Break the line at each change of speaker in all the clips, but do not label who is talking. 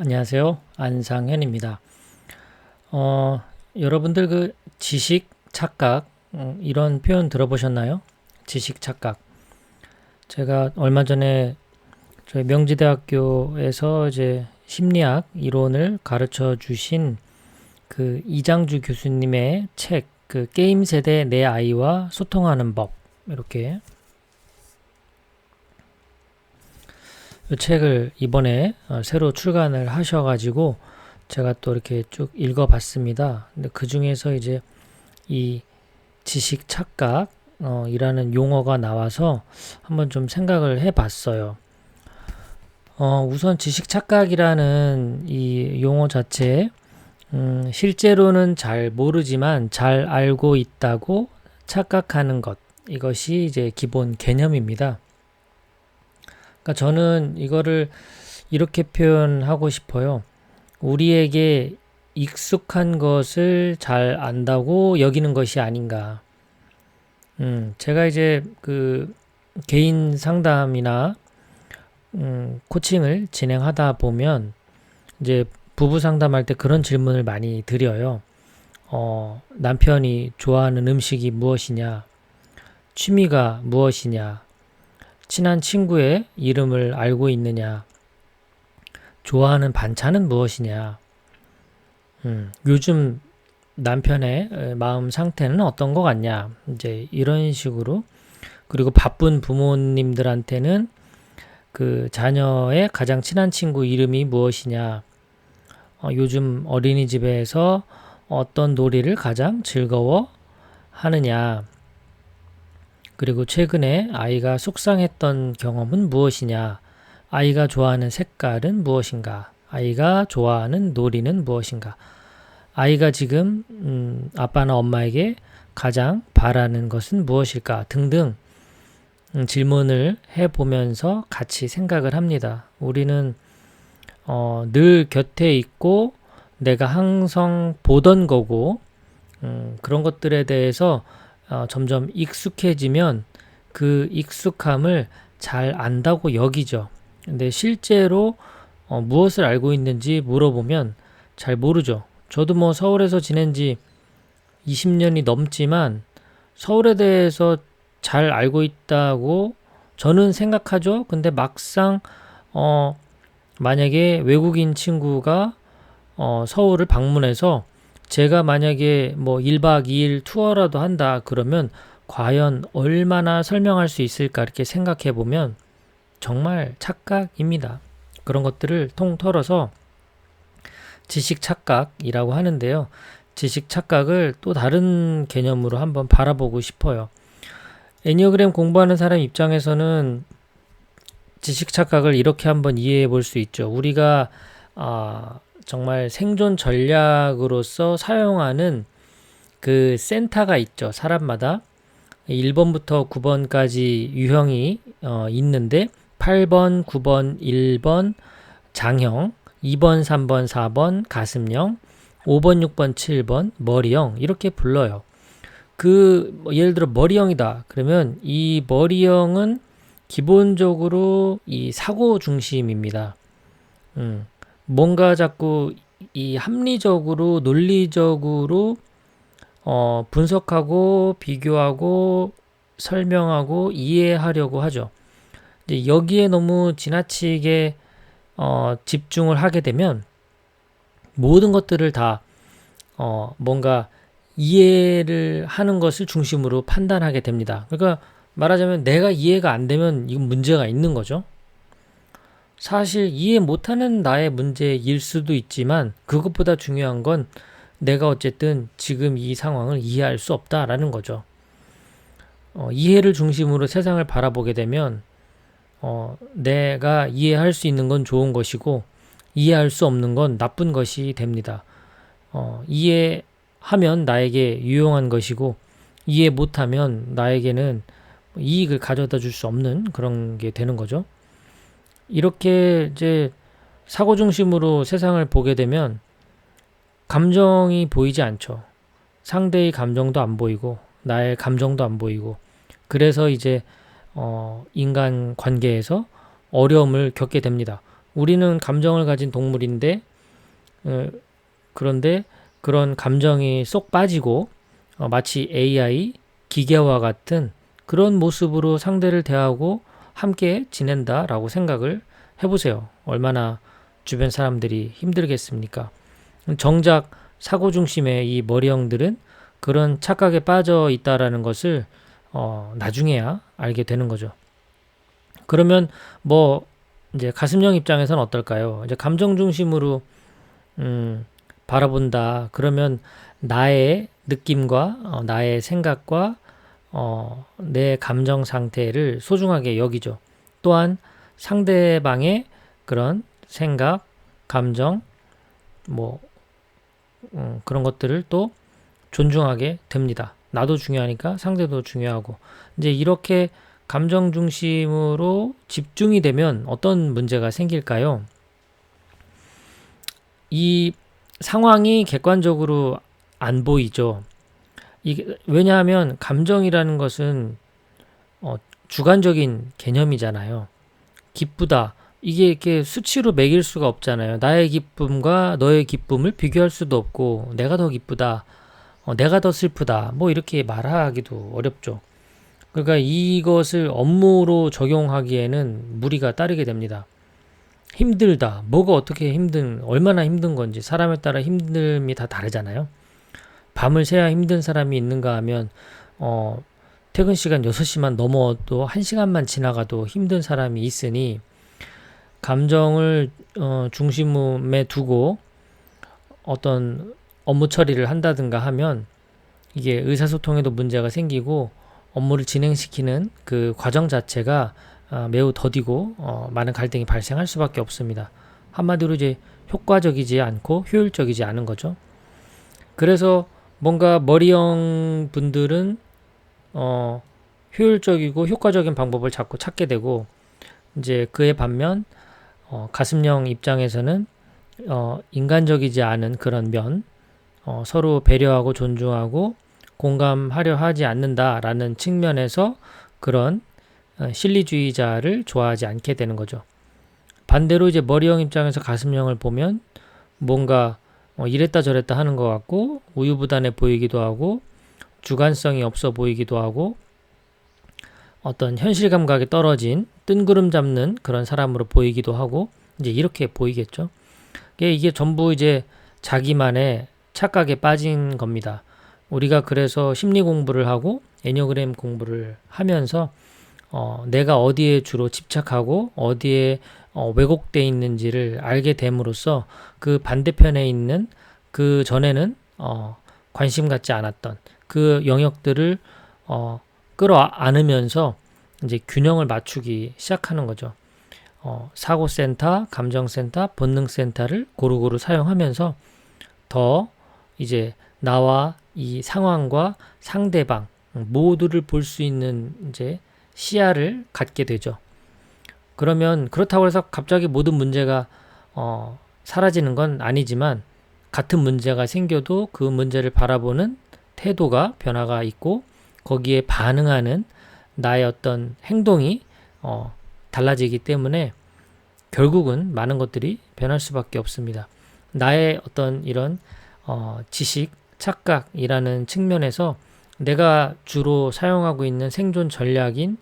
안녕하세요. 안상현입니다. 여러분들 그 지식 착각 이런 표현 들어보셨나요? 지식 착각. 제가 얼마 전에 저희 명지대학교에서 이제 심리학 이론을 가르쳐 주신 그 이장주 교수님의 책, 그 게임 세대 내 아이와 소통하는 법 이렇게 이 책을 이번에 새로 출간을 하셔가지고 제가 또 이렇게 쭉 읽어봤습니다. 근데 그 중에서 이제 이 지식 착각 이라는 용어가 나와서 한번 좀 생각을 해봤어요. 우선 지식 착각이라는 이 용어 자체, 실제로는 잘 모르지만 잘 알고 있다고 착각하는 것. 이것이 이제 기본 개념입니다. 그러니까 저는 이거를 이렇게 표현하고 싶어요. 우리에게 익숙한 것을 잘 안다고 여기는 것이 아닌가. 제가 이제 그 개인 상담이나 코칭을 진행하다 보면 이제 부부 상담할 때 그런 질문을 많이 드려요. 남편이 좋아하는 음식이 무엇이냐? 취미가 무엇이냐? 친한 친구의 이름을 알고 있느냐? 좋아하는 반찬은 무엇이냐? 요즘 남편의 마음 상태는 어떤 것 같냐? 이제 이런 식으로. 그리고 바쁜 부모님들한테는 그 자녀의 가장 친한 친구 이름이 무엇이냐? 요즘 어린이집에서 어떤 놀이를 가장 즐거워 하느냐? 그리고 최근에 아이가 속상했던 경험은 무엇이냐? 아이가 좋아하는 색깔은 무엇인가? 아이가 좋아하는 놀이는 무엇인가? 아이가 지금 아빠나 엄마에게 가장 바라는 것은 무엇일까? 등등 질문을 해보면서 같이 생각을 합니다. 우리는 늘 곁에 있고 내가 항상 보던 거고 그런 것들에 대해서 점점 익숙해지면 그 익숙함을 잘 안다고 여기죠. 근데 실제로 무엇을 알고 있는지 물어보면 잘 모르죠. 저도 뭐 서울에서 지낸 지 20년이 넘지만 서울에 대해서 잘 알고 있다고 저는 생각하죠. 근데 막상 만약에 외국인 친구가 서울을 방문해서 제가 만약에 뭐 1박 2일 투어라도 한다 그러면 과연 얼마나 설명할 수 있을까 이렇게 생각해 보면 정말 착각입니다. 그런 것들을 통틀어서 지식 착각이라고 하는데요. 지식 착각을 또 다른 개념으로 한번 바라보고 싶어요. 애니어그램 공부하는 사람 입장에서는 지식 착각을 이렇게 한번 이해해 볼 수 있죠. 우리가 정말 생존 전략으로서 사용하는 그 센터가 있죠. 사람마다 1번부터 9번까지 유형이 있는데 8번, 9번, 1번 장형, 2번, 3번, 4번 가슴형, 5번, 6번, 7번 머리형 이렇게 불러요. 예를 들어 머리형이다. 그러면 이 머리형은 기본적으로 이 사고 중심입니다. 뭔가 자꾸 이 합리적으로 논리적으로 분석하고 비교하고 설명하고 이해하려고 하죠. 이제 여기에 너무 지나치게 집중을 하게 되면 모든 것들을 다 뭔가 이해를 하는 것을 중심으로 판단하게 됩니다. 그러니까 말하자면 내가 이해가 안 되면 이건 문제가 있는 거죠. 사실 이해 못하는 나의 문제일 수도 있지만 그것보다 중요한 건 내가 어쨌든 지금 이 상황을 이해할 수 없다라는 거죠. 이해를 중심으로 세상을 바라보게 되면 내가 이해할 수 있는 건 좋은 것이고 이해할 수 없는 건 나쁜 것이 됩니다. 이해하면 나에게 유용한 것이고 이해 못하면 나에게는 이익을 가져다 줄 수 없는 그런 게 되는 거죠. 이렇게 이제 사고 중심으로 세상을 보게 되면 감정이 보이지 않죠. 상대의 감정도 안 보이고 나의 감정도 안 보이고 그래서 이제 인간 관계에서 어려움을 겪게 됩니다. 우리는 감정을 가진 동물인데 그런데 그런 감정이 쏙 빠지고 마치 AI, 기계와 같은 그런 모습으로 상대를 대하고 함께 지낸다라고 생각을 해보세요. 얼마나 주변 사람들이 힘들겠습니까? 정작 사고 중심의 이 머리형들은 그런 착각에 빠져 있다라는 것을 나중에야 알게 되는 거죠. 그러면 뭐 이제 가슴형 입장에서는 어떨까요? 이제 감정 중심으로 바라본다. 그러면 나의 느낌과 나의 생각과 내 감정 상태를 소중하게 여기죠. 또한 상대방의 그런 생각, 감정, 뭐 그런 것들을 또 존중하게 됩니다. 나도 중요하니까 상대도 중요하고 이제 이렇게 감정 중심으로 집중이 되면 어떤 문제가 생길까요? 이 상황이 객관적으로 안 보이죠. 왜냐하면 감정이라는 것은 주관적인 개념이잖아요. 기쁘다. 이게 이렇게 수치로 매길 수가 없잖아요. 나의 기쁨과 너의 기쁨을 비교할 수도 없고 내가 더 기쁘다. 내가 더 슬프다. 뭐 이렇게 말하기도 어렵죠. 그러니까 이것을 업무로 적용하기에는 무리가 따르게 됩니다. 힘들다. 뭐가 어떻게 얼마나 힘든 건지 사람에 따라 힘듦이 다 다르잖아요. 밤을 새야 힘든 사람이 있는가 하면 퇴근 시간 6시만 넘어도 1시간만 지나가도 힘든 사람이 있으니 감정을 중심에 두고 어떤 업무 처리를 한다든가 하면 이게 의사소통에도 문제가 생기고 업무를 진행시키는 그 과정 자체가 매우 더디고 많은 갈등이 발생할 수밖에 없습니다. 한마디로 이제 효과적이지 않고 효율적이지 않은 거죠. 그래서 뭔가 머리형 분들은 효율적이고 효과적인 방법을 자꾸 찾게 되고 이제 그에 반면 가슴형 입장에서는 인간적이지 않은 그런 면, 서로 배려하고 존중하고 공감하려 하지 않는다라는 측면에서 그런 실리주의자를 좋아하지 않게 되는 거죠. 반대로 이제 머리형 입장에서 가슴형을 보면 뭔가 이랬다 저랬다 하는 것 같고 우유부단해 보이기도 하고 주관성이 없어 보이기도 하고 어떤 현실 감각이 떨어진 뜬구름 잡는 그런 사람으로 보이기도 하고 이제 이렇게 보이겠죠. 이게 전부 이제 자기만의 착각에 빠진 겁니다. 우리가 그래서 심리 공부를 하고 애니어그램 공부를 하면서 내가 어디에 주로 집착하고 어디에 왜곡되어 있는지를 알게 됨으로써 그 반대편에 있는 그 전에는 관심 갖지 않았던 그 영역들을 끌어안으면서 이제 균형을 맞추기 시작하는 거죠. 사고센터, 감정센터, 본능센터를 고루고루 사용하면서 더 이제 나와 이 상황과 상대방 모두를 볼 수 있는 이제 시야를 갖게 되죠. 그러면 그렇다고 해서 갑자기 모든 문제가 사라지는 건 아니지만 같은 문제가 생겨도 그 문제를 바라보는 태도가 변화가 있고 거기에 반응하는 나의 어떤 행동이 달라지기 때문에 결국은 많은 것들이 변할 수밖에 없습니다. 나의 어떤 이런 지식, 착각이라는 측면에서 내가 주로 사용하고 있는 생존 전략인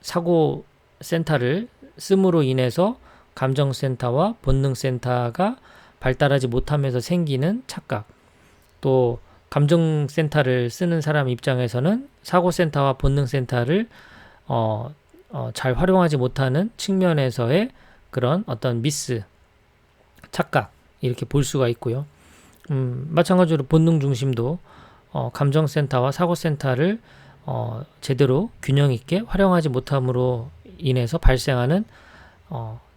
사고센터를 씀으로 인해서 감정센터와 본능센터가 발달하지 못하면서 생기는 착각, 또 감정센터를 쓰는 사람 입장에서는 사고센터와 본능센터를 잘 활용하지 못하는 측면에서의 그런 어떤 미스, 착각 이렇게 볼 수가 있고요. 마찬가지로 본능 중심도 감정센터와 사고센터를 제대로 균형 있게 활용하지 못함으로 인해서 발생하는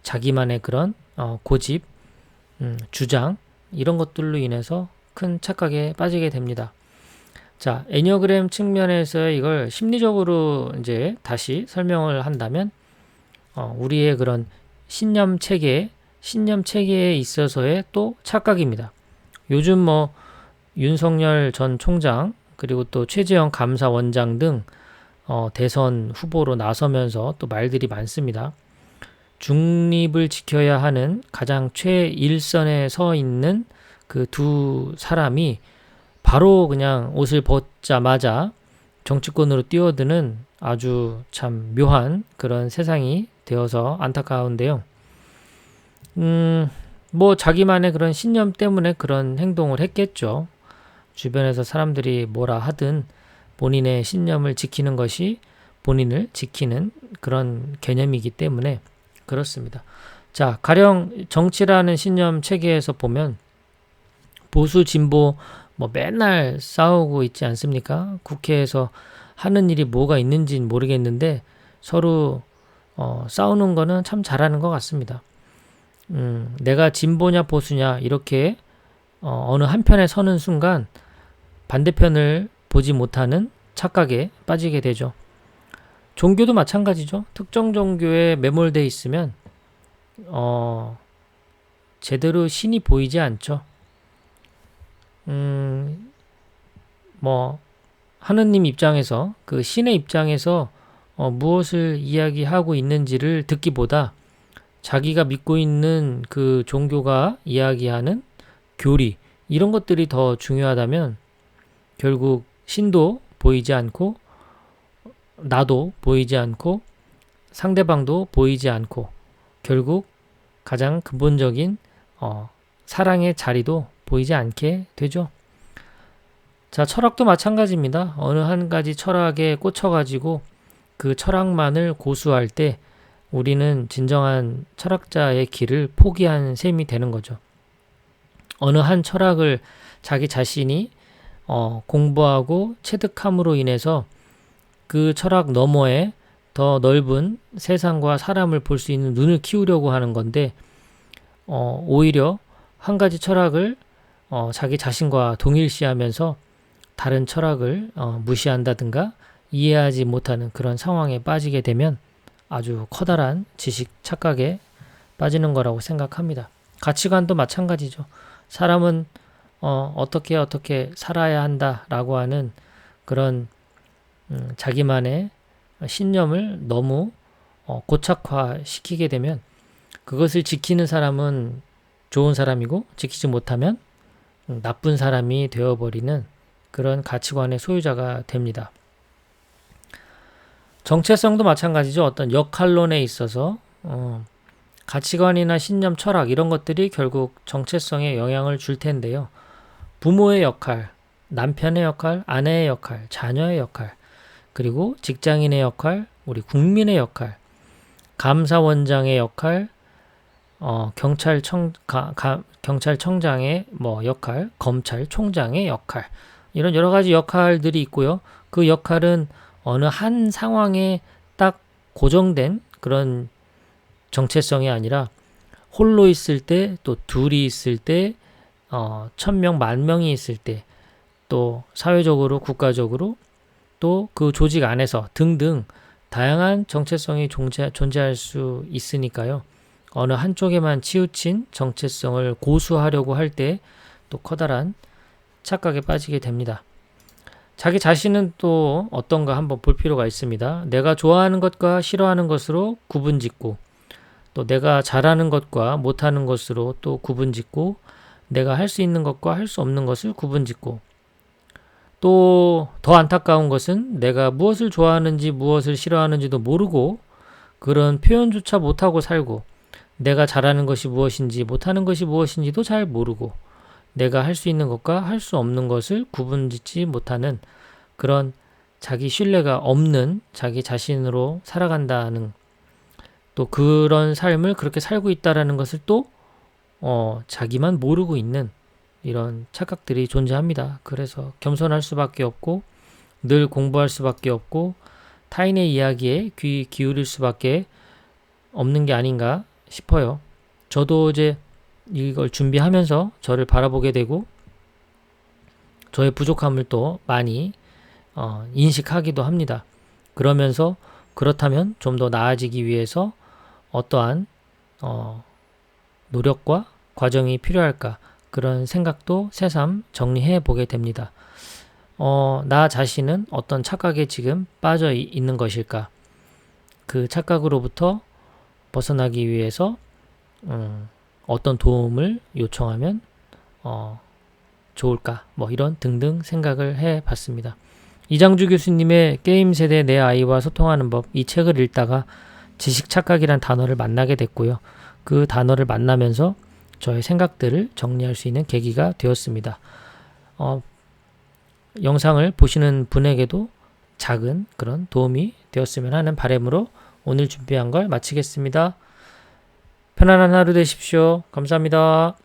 자기만의 그런 고집, 주장 이런 것들로 인해서 큰 착각에 빠지게 됩니다. 자, 애니어그램 측면에서 이걸 심리적으로 이제 다시 설명을 한다면 우리의 그런 신념 체계에 있어서의 또 착각입니다. 요즘 뭐 윤석열 전 총장 그리고 또 최재형 감사원장 등 대선 후보로 나서면서 또 말들이 많습니다. 중립을 지켜야 하는 가장 최일선에 서 있는 그 두 사람이 바로 그냥 옷을 벗자마자 정치권으로 뛰어드는 아주 참 묘한 그런 세상이 되어서 안타까운데요. 뭐 자기만의 그런 신념 때문에 그런 행동을 했겠죠. 주변에서 사람들이 뭐라 하든 본인의 신념을 지키는 것이 본인을 지키는 그런 개념이기 때문에 그렇습니다. 자, 가령 정치라는 신념 체계에서 보면 보수 진보 뭐 맨날 싸우고 있지 않습니까? 국회에서 하는 일이 뭐가 있는지는 모르겠는데 서로 싸우는 거는 참 잘하는 것 같습니다. 내가 진보냐 보수냐 이렇게 어느 한편에 서는 순간 반대편을 보지 못하는 착각에 빠지게 되죠. 종교도 마찬가지죠. 특정 종교에 매몰돼 있으면 제대로 신이 보이지 않죠. 뭐 하느님 입장에서 그 신의 입장에서 무엇을 이야기하고 있는지를 듣기보다 자기가 믿고 있는 그 종교가 이야기하는 교리 이런 것들이 더 중요하다면 결국 신도 보이지 않고 나도 보이지 않고 상대방도 보이지 않고 결국 가장 근본적인 사랑의 자리도 보이지 않게 되죠. 자, 철학도 마찬가지입니다. 어느 한 가지 철학에 꽂혀가지고 그 철학만을 고수할 때 우리는 진정한 철학자의 길을 포기한 셈이 되는 거죠. 어느 한 철학을 자기 자신이 공부하고 체득함으로 인해서 그 철학 너머에 더 넓은 세상과 사람을 볼 수 있는 눈을 키우려고 하는 건데 오히려 한 가지 철학을 자기 자신과 동일시하면서 다른 철학을 무시한다든가 이해하지 못하는 그런 상황에 빠지게 되면 아주 커다란 지식 착각에 빠지는 거라고 생각합니다. 가치관도 마찬가지죠. 사람은 어떻게 살아야 한다라고 하는 그런 자기만의 신념을 너무 고착화시키게 되면 그것을 지키는 사람은 좋은 사람이고 지키지 못하면 나쁜 사람이 되어버리는 그런 가치관의 소유자가 됩니다. 정체성도 마찬가지죠. 어떤 역할론에 있어서 가치관이나 신념, 철학 이런 것들이 결국 정체성에 영향을 줄 텐데요. 부모의 역할, 남편의 역할, 아내의 역할, 자녀의 역할, 그리고 직장인의 역할, 우리 국민의 역할, 감사원장의 역할, 경찰청장의 역할, 검찰총장의 역할 이런 여러 가지 역할들이 있고요. 그 역할은 어느 한 상황에 딱 고정된 그런 정체성이 아니라 홀로 있을 때, 또 둘이 있을 때, 1000명, 10,000명이 있을 때, 또 사회적으로, 국가적으로, 또 그 조직 안에서 등등 다양한 정체성이 존재할 수 있으니까요. 어느 한쪽에만 치우친 정체성을 고수하려고 할 때 또 커다란 착각에 빠지게 됩니다. 자기 자신은 또 어떤가 한번 볼 필요가 있습니다. 내가 좋아하는 것과 싫어하는 것으로 구분짓고 또 내가 잘하는 것과 못하는 것으로 또 구분짓고 내가 할 수 있는 것과 할 수 없는 것을 구분짓고 또 더 안타까운 것은 내가 무엇을 좋아하는지 무엇을 싫어하는지도 모르고 그런 표현조차 못하고 살고 내가 잘하는 것이 무엇인지 못하는 것이 무엇인지도 잘 모르고 내가 할 수 있는 것과 할 수 없는 것을 구분짓지 못하는 그런 자기 신뢰가 없는 자기 자신으로 살아간다는 또 그런 삶을 그렇게 살고 있다라는 것을 또 자기만 모르고 있는 이런 착각들이 존재합니다. 그래서 겸손할 수밖에 없고 늘 공부할 수밖에 없고 타인의 이야기에 귀 기울일 수밖에 없는 게 아닌가 싶어요. 저도 이제 이걸 준비하면서 저를 바라보게 되고 저의 부족함을 또 많이 인식하기도 합니다. 그러면서 그렇다면 좀 더 나아지기 위해서 어떠한 노력과 과정이 필요할까 그런 생각도 새삼 정리해 보게 됩니다. 나 자신은 어떤 착각에 지금 빠져 있는 것일까? 그 착각으로부터 벗어나기 위해서 어떤 도움을 요청하면 좋을까, 뭐 이런 등등 생각을 해봤습니다. 이장주 교수님의 게임 세대 내 아이와 소통하는 법, 이 책을 읽다가 지식착각이란 단어를 만나게 됐고요. 그 단어를 만나면서 저의 생각들을 정리할 수 있는 계기가 되었습니다. 영상을 보시는 분에게도 작은 그런 도움이 되었으면 하는 바람으로 오늘 준비한 걸 마치겠습니다. 편안한 하루 되십시오. 감사합니다.